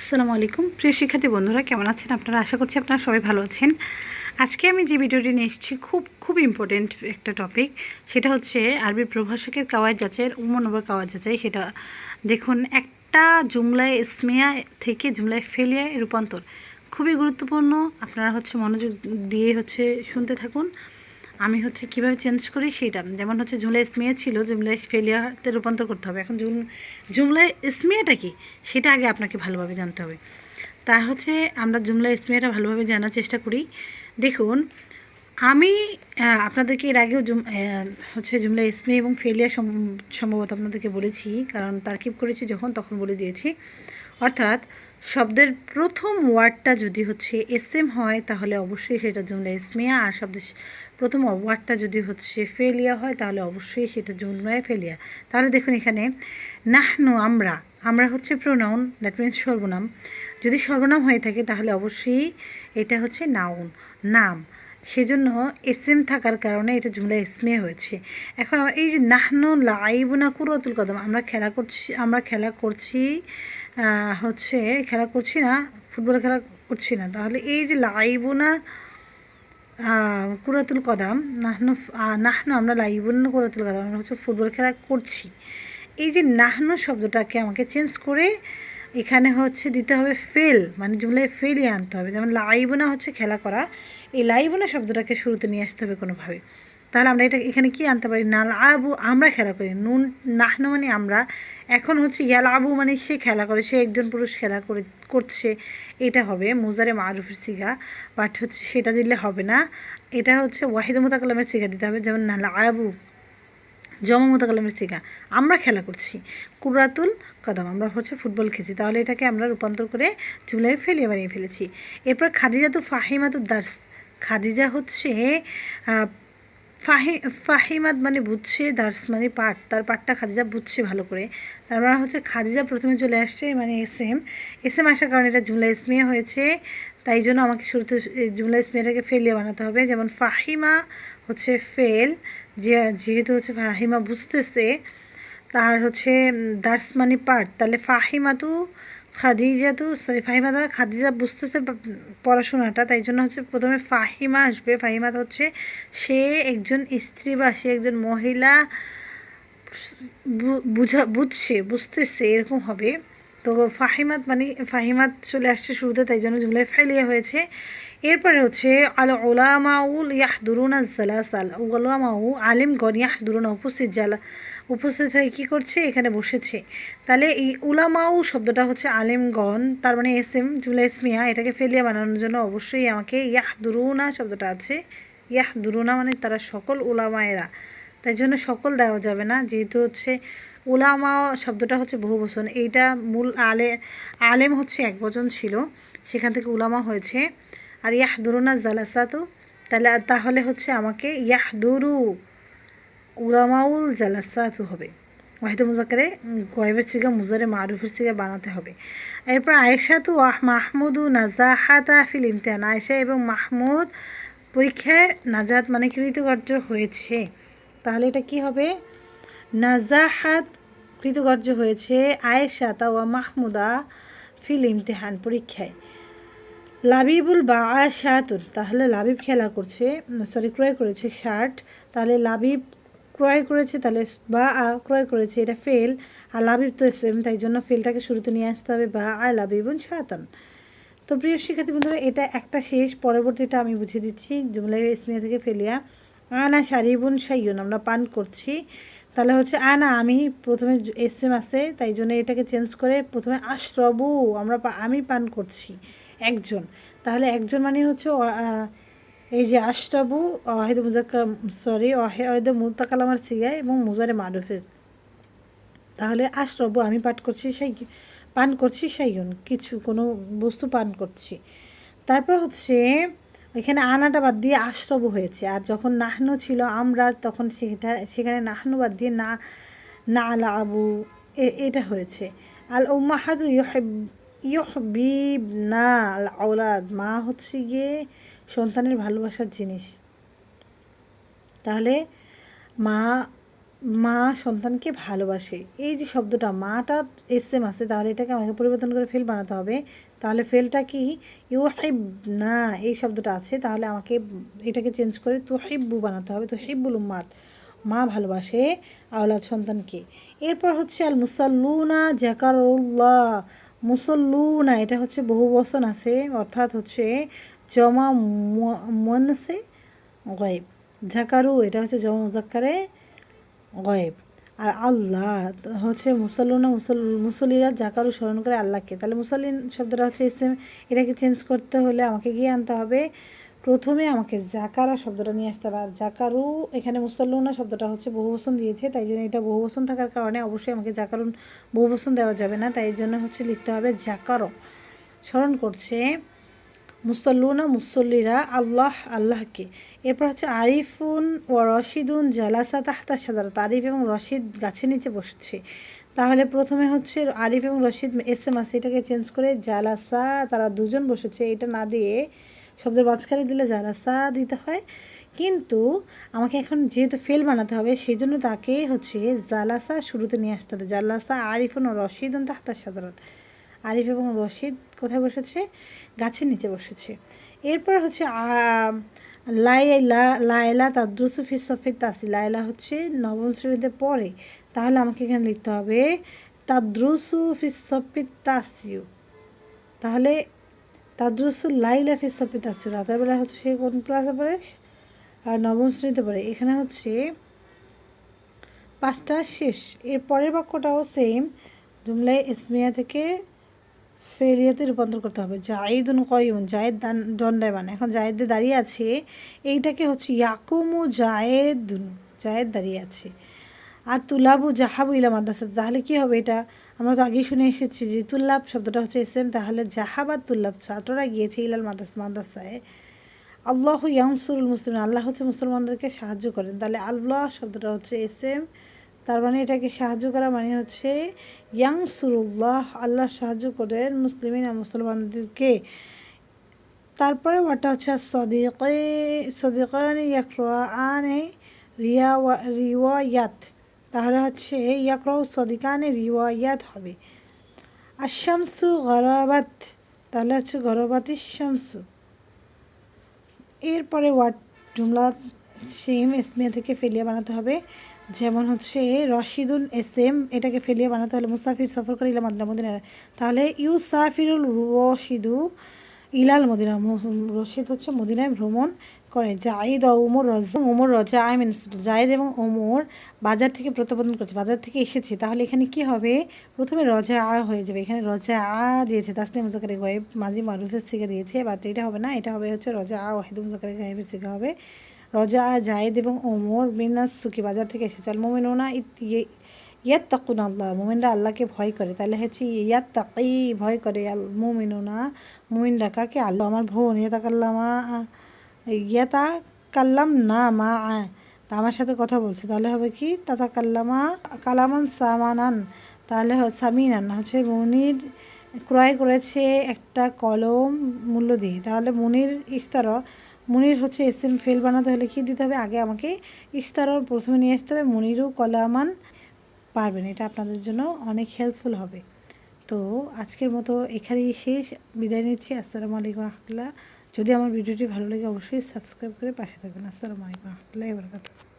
আসসালামু আলাইকুম প্রিয় শিক্ষার্থী বন্ধুরা, কেমন আছেন আপনারা? আশা করছি আপনারা সবাই ভালো আছেন। আজকে আমি যে ভিডিওটি নিয়ে এসেছি খুব ইম্পর্টেন্ট একটা টপিক, সেটা হচ্ছে আরবি প্রভাষকের কাওয়াইদ যাচাইয়ের নম্বর কাওয়াইদ যাচাই। সেটা দেখুন, একটা জুমলায় ইসমিয়া থেকে জুমলায় ফেলিয়ায় রূপান্তর খুবই গুরুত্বপূর্ণ। আপনারা মনোযোগ দিয়ে শুনতে থাকুন। আমি কীভাবে চেঞ্জ করি সেটা, যেমন জুমলা ইসমিয়া ছিল, জুমলা ফেলিয়াতে রূপান্তর করতে হবে। এখন জুমলা ইসমিয়াটা কি সেটা আগে আপনাকে ভালোভাবে জানতে হবে। তা আমরা জুমলা ইসমিয়াটা ভালোভাবে জানার চেষ্টা করি। দেখুন, আমি আপনাদেরকে এর আগেও জুমলা ইসমিয়া এবং ফেলিয়া সম্ভবত আপনাদেরকে বলেছি, কারণ তারকিব করেছি যখন তখন বলে দিয়েছি। অর্থাৎ শব্দের প্রথম ওয়ার্ডটা যদি এসএম হয় তাহলে অবশ্যই সেটা জুমলা ইসমিয়া, আর শব্দের প্রথম ওয়ার্ডটা যদি ফেলিয়া হয় তাহলে অবশ্যই সেটা জুমলায় ফেলিয়া। তাহলে দেখুন, এখানে নাহনু আমরা প্রোনাউন, দ্যাট মিনস সর্বনাম। যদি সর্বনাম হয়ে থাকে তাহলে অবশ্যই এটা নাউন, নাম। সেজন্য এসএম থাকার কারণে এটা জুমলা ইসমিয়া হয়েছে। এখন এই যে নাহনু লাইবুনা কুরাতুল কদম, আমরা খেলা করছি না, ফুটবল খেলা করছি না। তাহলে এই যে লাইবুনা কুরাতুল কদম, নাহনু আমরা লাইবুনা কুরাতুল কদম, আমরা ফুটবল খেলা করছি। এই যে নাহনু শব্দটাকে আমাকে চেঞ্জ করে এখানে দিতে হবে ফেল, মানে জুমলায় ফেলই আনতে হবে। যেমন লাইবুনা খেলা করা, এই লাইবুনা শব্দটাকে শুরুতে নিয়ে আসতে হবে কোনোভাবে। তাহলে আমরা এখানে কি আনতে পারি? না লাবু, আমরা খেলা করি। নুন নাহনু মানে আমরা। এখন ইয়ালাবু মানে সে খেলা করে, সে একজন পুরুষ খেলা করছে। এটা হবে মুজারে মারুফের সিগা, বাট সেটা দিলে হবে না। এটা ওয়াহিদ মুতাকাল্লামের সিগা দিতে হবে। যেমন না লাবু জমা মুতাকাল্লামের সিগা, আমরা খেলা করছি। কুরাতুল কদম, আমরা ফুটবল খেলছি। তাহলে এটাকে আমরা রূপান্তর করে জুমলায় ফেলিয়ে বানিয়ে ফেলেছি। এরপর খাদিজা তো ফাহিমাতু দার্স, খাদিজা ফাহিমাত মানে বুঝছে, দার্স মানে পাঠ, তার পাঠটা খাদিজা বুঝছে ভালো করে। তারপর খাদিজা প্রথমে চলে আসছে, মানে এসএম আসার কারণে এটা জুমলা ইসমিয়া হয়েছে। তাই জন্য আমাকে শুরুতে জুমলা ইসমিয়াটাকে ফেলিয়ে বানাতে হবে। যেমন ফাহিমা ফেল, যেহেতু ফাহিমা বুঝতেছে, তার দার্স মানে পাঠ, তাহলে ফাহিমাতু খাদিজা বুঝতেছে পড়াশোনাটা, তাই জন্য প্রথমে ফাহিমা আসবে। ফাহিমাত সে একজন স্ত্রী বা সে একজন মহিলা, বুঝতেছে, এরকম হবে। তো ফাহিমাত চলে আসছে শুরুতে, তাই জন্য জুমলায় ফেলিয়া হয়েছে। এরপরে আল উলামাউল ইয়াহদুরুনা জালাসাল, উলামাউ আলিমগণ ইয়াহদুরুনা উপস্থিত হয়ে কী করছে? এখানে বসেছে। তাহলে এই উলামাউ শব্দটা আলিমগণ, তার মানে এসএম জুমলা ইসমিয়া। এটাকে ফেলিয়া বানানোর জন্য অবশ্যই আমাকে ইয়াহদুরুনা শব্দটা আছে, ইয়াহদুরুনা মানে তারা সকল, উলামায়েরা, তাই জন্য সকল দেওয়া যাবে না, যেহেতু উলামা শব্দটা বহুবচন। এইটা মূল আলেম এক বচন ছিল, সেখান থেকে উলামা হয়েছে। আর ইয়াহদুরুনা জালাসাতু, তাহলে আমাকে ইয়াহদুরু উলামাউল জালাসাতু হবে। ওয়াহিদ মুজাক্কারে গয়েবের সিগা মুজারে মারুফের সিগা বানাতে হবে। এরপর আয়েশাতু মাহমুদু নাজাহাতা ফিল ইমতিহান, আয়েশা এবং মাহমুদ পরীক্ষায় নাজাত মানে কৃতকার্য হয়েছে। তাহলে এটা কি হবে? নাজাহাত কৃতকার্য হয়েছে, আয়েশা ওয়া মাহমুদা ফিল ইমতিহান পরীক্ষায়। লাবিবুল বা শাতুন, তাহলে লাবিব খেলা করছে, ক্রয় করেছে শার্ট, তাহলে লাবিব ক্রয় করেছে, তাহলে বা ক্রয় করেছে, এটা ফেল। আর লাবিব তো সেম, তাই জন্য ফেলটাকে শুরুতে নিয়ে আসতে হবে, বা লাবিবুন শাতান। তো প্রিয় শিক্ষার্থী বন্ধুরা, এটা একটা শেষ, পরবর্তীটা আমি বুঝিয়ে দিচ্ছি। জুমলা ইসমিয়া থেকে ফেলিয়া। আনা শারিবুন শাইয়ুন, আমরা পান করছি। তাহলে আনা, আমি, প্রথমে এসএম আছে, তাই জন্য এটাকে চেঞ্জ করে প্রথমে আশরবু, আমি পান করছি, একজন। তাহলে একজন মানে এই যে আশরাবু ওয়াহিদ মুজাক্কার ওয়াহিদ মুতাকাল্লামের সিগায় এবং মুজারে মারুফের। তাহলে আশরবু আমি পান করছি শাইয়ুন, কিছু কোনো বস্তু পান করছি। তারপর এখানে আনাটা বাদ দিয়ে আশরবু হয়েছে। আর যখন নাহনু ছিল আমরা, তখন সেখানে নাহনু বাদ দিয়ে না আলা আবু এটা হয়েছে। আল উম্মাহাতু ইউহিব্বিনা আল আওলাদ, মা গিয়ে সন্তানের ভালোবাসার জিনিস। তাহলে মা মা সন্তানকে ভালোবাসে। এই যে শব্দটা মাটা এসএম আছে, তাহলে এটাকে আমাকে পরিবর্তন করে ফেল বানাতে হবে। তাহলে ফেলটা কি ইউহিবনা, এই শব্দটা আছে, তাহলে আমাকে এটাকে চেঞ্জ করে তুহিব্বু বানাতে হবে। তুহিব্বুল উম্মাত, মা ভালোবাসে আওলাদ সন্তানকে। এরপর হচ্ছে আল মুসাল্লুনা জাকারুল্লাহ, মুসল্লুনা এটা হচ্ছে বহু বচন আছে, অর্থাৎ হচ্ছে জমা মুয়ান্নাসে গায়েব। জাকারু এটা হচ্ছে জমা মুজাক্কারে গায়েব। আর আল্লাহ হচ্ছে মুসল্লুনা, মুসল্লিরা জাকারু স্মরণ করে আল্লাহকে। তাহলে মুসল্লিন শব্দটা হচ্ছে ইসেম, এটাকে চেঞ্জ করতে হলে আমাকে গিয়ে আনতে হবে, প্রথমে আমাকে জাকারা শব্দটা নিয়ে আসতে হবে। আর জাকারু এখানে মুসল্লুনা শব্দটা হচ্ছে বহুবচন দিয়েছে, তাই জন্য এটা বহুবচন থাকার কারণে অবশ্যই আমাকে জাকারুন বহুবচন দেওয়া যাবে না, তাই জন্য হচ্ছে লিখতে হবে জাকারো, স্মরণ করছে মুসল্লুনা মুসল্লিরা আল্লাহ আল্লাহকে। এরপর হচ্ছে আরিফুন ও রশিদুন জালাসা তাহতা সাদারত, আরিফ এবং রশিদ গাছের নিচে বসছে। তাহলে প্রথমে হচ্ছে আরিফ এবং রশিদ এসএম আছে, এটাকে চেঞ্জ করে জালাসা, তারা দুজন বসেছে, এটা না দিয়ে শব্দের মাঝখানে দিলে জালাসা দিতে হয়। কিন্তু আমাকে এখন যেহেতু ফেল বানাতে হবে, সেই জন্য তাকে হচ্ছে জালাসা শুরুতে নিয়ে আসতে হবে। জালাসা আরিফুন ও রশিদুন তাহতা সাদারত, আরিফ এবং রশিদ কোথায় বসেছে? গাছের নিচে বসেছে। এরপর হচ্ছে লাইলা, লায়লা তাদ্রুসু ফি সফিত তাসি, লায়লা হচ্ছে নবম শ্রেণীতে পড়ে, তাহলে আমাকে এখানে লিখতে হবে তাদ্রুসু ফি সফিত তাসিউ। তাহলে তাদ্রুসু লাইলা ফি সফিত তাসিউ, রাতের বেলা হচ্ছে সে কোন ক্লাসে পড়ে? আর নবম শ্রেণীতে পড়ে। এখানে হচ্ছে পাঁচটা শেষ। এর পরের বাক্যটাও সেম, জুমলায় ইসমিয়া থেকে ফেলিয়াতে রূপান্তর করতে হবে। জাইদুন কয়ুন, জায়েদ দণ্ডায় মানে, এখন জায়েদে দাঁড়িয়ে আছে, এইটাকে হচ্ছে ইয়াকুমু জায়েদুন, জায়েদ দাঁড়িয়ে আছে। আর তুলাবু জাহাবু ইলা মাদ্রাসা, তাহলে কী হবে? এটা আমরা তো আগেই শুনে এসেছি যে তুল্লাব শব্দটা হচ্ছে এসএম, তাহলে জাহাবাদ তুল্লাব, ছাত্ররা গিয়েছে ইলাল মাদ্রাসায়। আল্লাহ ইয়ানসুরুল মুসলিম, আল্লাহ হচ্ছে মুসলমানদেরকে সাহায্য করেন, তাহলে আল্লাহ শব্দটা হচ্ছে এসএম, তার মানে এটাকে সাহায্য করা মানে হচ্ছে ইয়ানসুরুল্লাহ, আল্লাহ সাহায্য করেন মুসলিমিন মুসলমানদেরকে। তারপরে ওয়াটা হচ্ছে সদিকান ইয়াকরাআনে রিওয়ায়াত, তাহলে হচ্ছে ইয়াকরাউ সদিকানে রিওয়ায়াত হবে। আশামসু গরাবাত, তাহলে হচ্ছে গরবাতি শামসু। এরপরে ওয়াট জুমলা সেম ইসমিয়া থেকে ফেলিয়া বানাতে হবে, যেমন হচ্ছে রশিদুন এসএম, এটাকে ফেলিয়া বানাতে হলে মুসাফির সফর করে ইলা মদিনা, তাহলে ইউসাফিরুল রশিদু ইলাল মদিনা, রশিদ হচ্ছে মদিনায় ভ্রমণ করে। জাইদ ও ওমর রজা আমিন, জায়েদ এবং ওমর বাজার থেকে প্রত্যাবর্তন করছে, বাজার থেকে এসেছে, তাহলে এখানে কি হবে? প্রথমে রজা হয়ে যাবে, এখানে রজা দিয়েছে তাসনিয়া মুজাক্কারে গায়েব, মাঝি মারুফের সিগা দিয়েছে, বাট এটা হবে না, এটা হবে হচ্ছে রজা ওয়াহিদ মুজাক্কারে গায়েবের সিগা হবে। রজা জায়েদ এবং ওমর মিনাস সুকি, বাজার থেকে এসেছে। আল মুমিনুনা ইয়াত্তাকুন আল্লাহ, মুমিনরা আল্লাহকে ভয় করে, তাহলে হচ্ছে ইয়াত্তাকি, ভয় করে। আল মুমিনুনা, মুমিনরা কাকে? আল্লাহ। আমার বোন ইয়াতাকাল্লাম না মা, তা আমার সাথে কথা বলছে, তাহলে হবে কি? তাতাকাল্লামা কালামান সামানান, তাহলে সামিনান হচ্ছে মুনির ক্রয় করেছে একটা কলম মূল্য দিয়ে, তাহলে মুনির ইস্তার, মুনির হচ্ছে এসএম, ফেল বানাতে হলে কি দিতে হবে? আগে আমাকে ইস্তারর প্রথমে নিয়ে আসতে হবে, মুনিরও কলামান পারবেন, এটা আপনাদের জন্য অনেক হেল্পফুল হবে। তো আজকের মতো এখানেই শেষ, বিদায় নিচ্ছি। আসসালামু আলাইকুম রহমতুল্লাহ। যদি আমার ভিডিওটি ভালো লাগে অবশ্যই সাবস্ক্রাইব করে পাশে থাকবেন। আসসালামু আলাইকুম রহমতুল্লাহি ওয়া বারাকাতুহু।